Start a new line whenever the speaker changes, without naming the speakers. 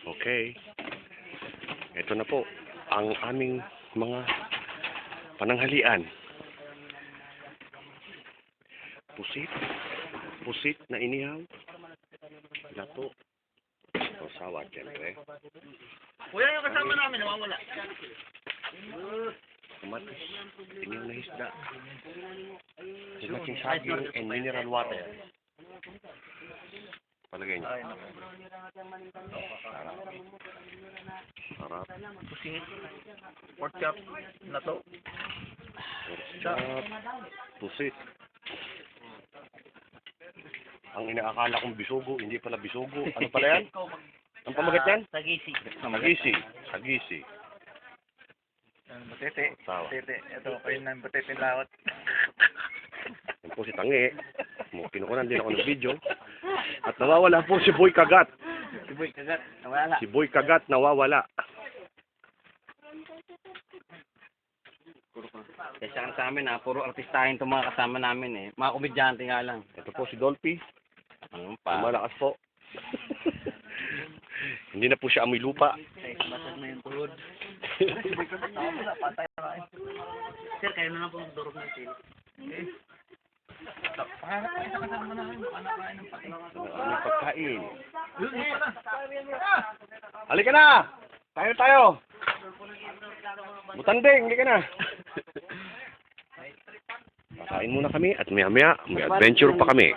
Okay. Ito na po ang aming mga pananghalian. Pusit na inihaw. Lato. Sawa, siyempre.
Kuya, yung kasama namin, nawawala.
Kamatis. Inihaw na isda. Matching saging and mineral water. Palagay niyo. Sarap.
Pusit. Pork chop. Nato.
Pusit. Ang inaakala kong bisugo, hindi pala bisugo. Ano pala yan? Ang pamagat yan?
Sagisi.
Sagisi.
Batete.
Sawa.
Batete. Ito, kayo na yung batete lawat.
Yan po si Tangi. Kinukunan din ako ng video. At nawawala po si Boy Kagat.
Si Boy Kagat. Nawala.
Si Boy Kagat nawawala.
Kasi sa amin puro artistahin itong mga kasama namin Mga komedyante nga lang.
Ito po si Dolphy.
Ano pa?
Malakas po. Hindi na po siya amoy lupa.
Basag na yung tuhod. Patay na kayo. Sir, kayo na nga pong durog ng sila. Pangarap kayo sa kasama namin. Pangarap kayo ng pati.
Ano pagkain? Halika na! Tayo! Butanding, halika na! Kakain muna kami at maya-maya may adventure pa kami.